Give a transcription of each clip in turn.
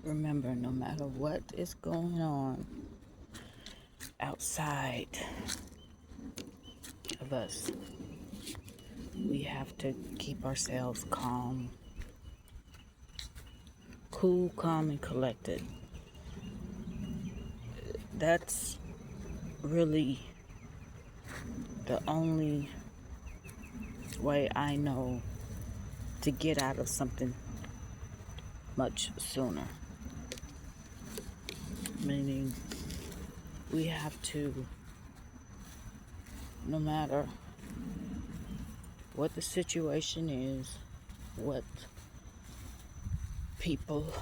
Remember, no matter what is going on outside of us, we have to keep ourselves calm, cool, calm, and collected. That's really the only way I know to get out of something much sooner. Meaning, we have to, no matter what the situation is, what people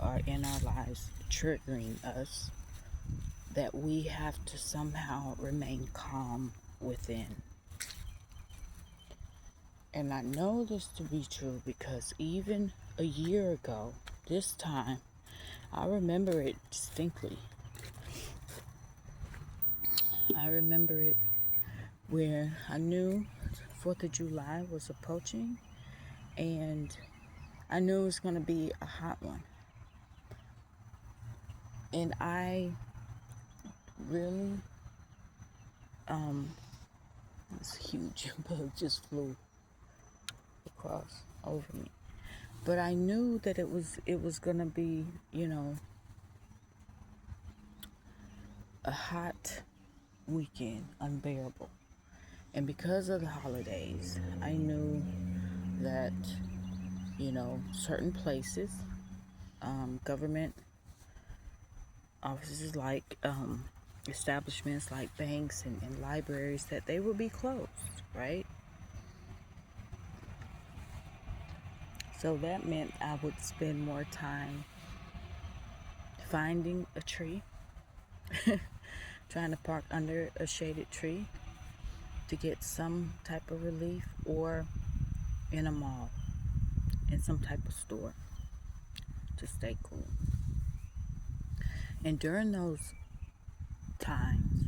are in our lives triggering us, that we have to somehow remain calm within. And I know this to be true because even a year ago, this time, I remember it distinctly. I remember it where I knew 4th of July was approaching and I knew it was going to be a hot one. And I really, this huge bug just flew across over me. But I knew that it was going to be, a hot weekend, unbearable. And because of the holidays, I knew that, certain places, government offices like establishments like banks and libraries, that they would be closed, right? So that meant I would spend more time finding a tree, trying to park under a shaded tree to get some type of relief, or in a mall, in some type of store to stay cool. And during those times,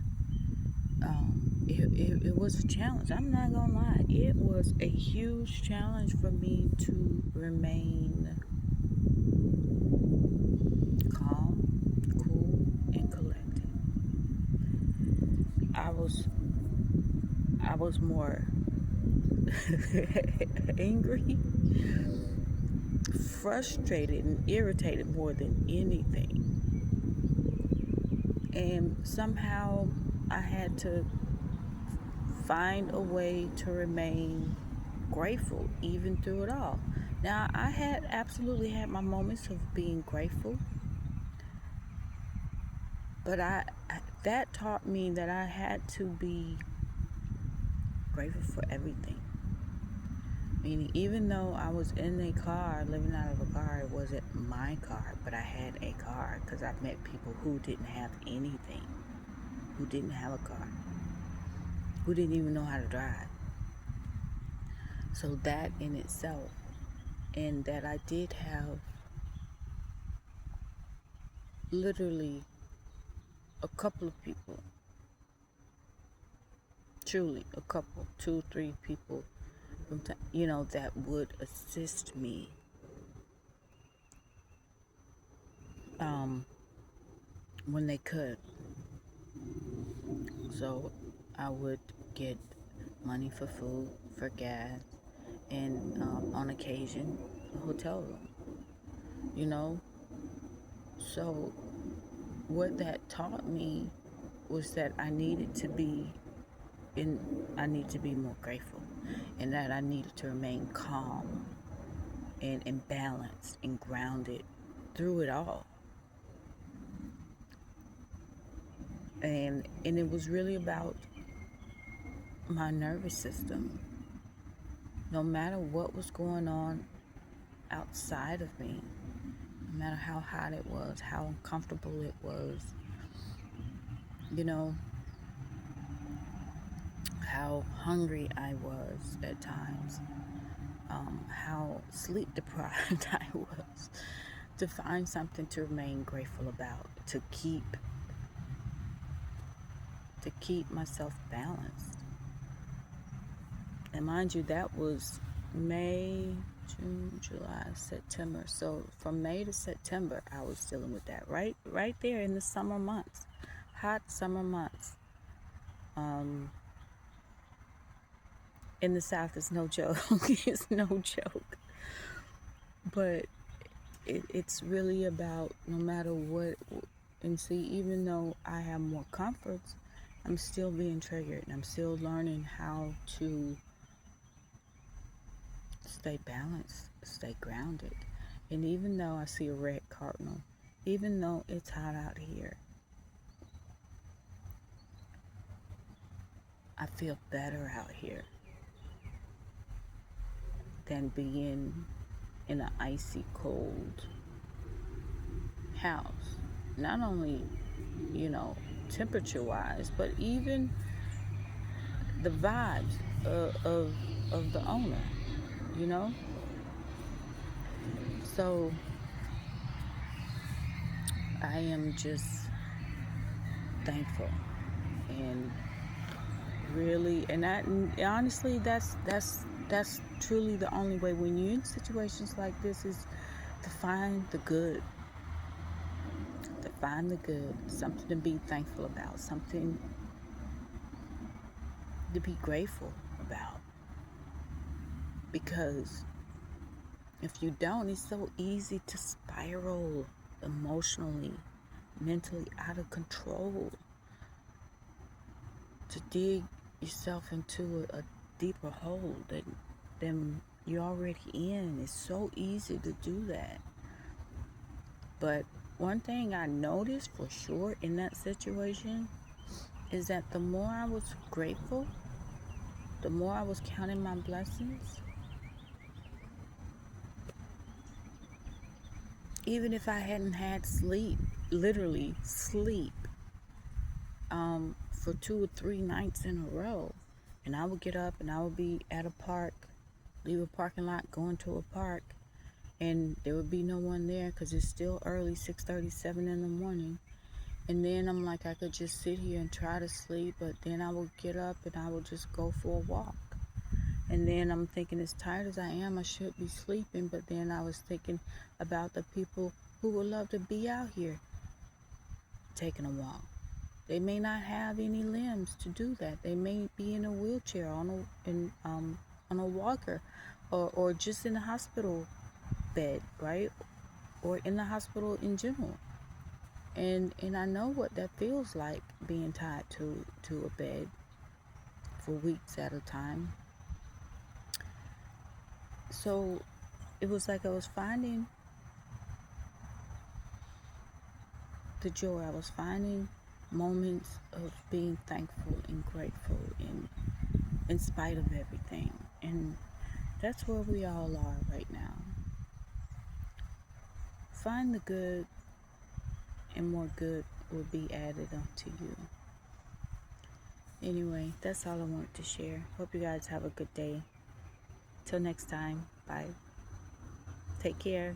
it was a challenge. I'm not gonna lie. It was a huge challenge for me to remain calm, cool, and collected. I was more angry, frustrated, and irritated more than anything. And somehow I had to find a way to remain grateful even through it all. Now, I had absolutely had my moments of being grateful, but that taught me that I had to be grateful for everything. Meaning, even though I was in a car, living out of a car, it wasn't my car, but I had a car because I've met people who didn't have anything, who didn't have a car, who didn't even know how to drive. So that in itself, and that I did have literally a couple of people, truly a couple, 2, 3 people, that would assist me. When they could. So I would get money for food, for gas, and on occasion, a hotel room. So what that taught me was that I need to be more grateful, and that I needed to remain calm and balanced and grounded through it all. And it was really about my nervous system. No matter what was going on outside of me, no matter how hot it was, how uncomfortable it was, how hungry I was at times, how sleep deprived I was, to find something to remain grateful about, to keep myself balanced. And mind you, that was May, June, July, September. So from May to September, I was dealing with that. Right there in the summer months, hot summer months. In the South, it's no joke. It's no joke. But it's really about no matter what. And see, even though I have more comforts, I'm still being triggered, and I'm still learning how to stay balanced, stay grounded. And even though I see a red cardinal, even though it's hot out here, I feel better out here than being in an icy cold house. Not only, temperature wise, but even the vibes of the owner, you know? So I am just thankful and really, and honestly, that's truly the only way when you're in situations like this is to find the good, something to be thankful about, something to be grateful about. Because if you don't, it's so easy to spiral emotionally, mentally out of control, to dig yourself into a deeper hole than you're already in. It's so easy to do that. But one thing I noticed for sure in that situation is that the more I was grateful, the more I was counting my blessings, even if I hadn't had sleep, literally sleep, for 2 or 3 nights in a row, and I would get up and I would be at a park, leave a parking lot, go into a park, and there would be no one there because it's still early, 6:37 in the morning. And then I'm like, I could just sit here and try to sleep, but then I would get up and I would just go for a walk. And then I'm thinking, as tired as I am, I should be sleeping. But then I was thinking about the people who would love to be out here taking a walk. They may not have any limbs to do that. They may be in a wheelchair, on a walker, or just in a hospital bed, right? Or in the hospital in general. And I know what that feels like, being tied to a bed for weeks at a time. So it was like I was finding the joy. I was finding moments of being thankful and grateful in spite of everything. And that's where we all are right now. Find the good, and more good will be added unto you. Anyway, that's all I wanted to share. Hope you guys have a good day. Till next time. Bye. Take care.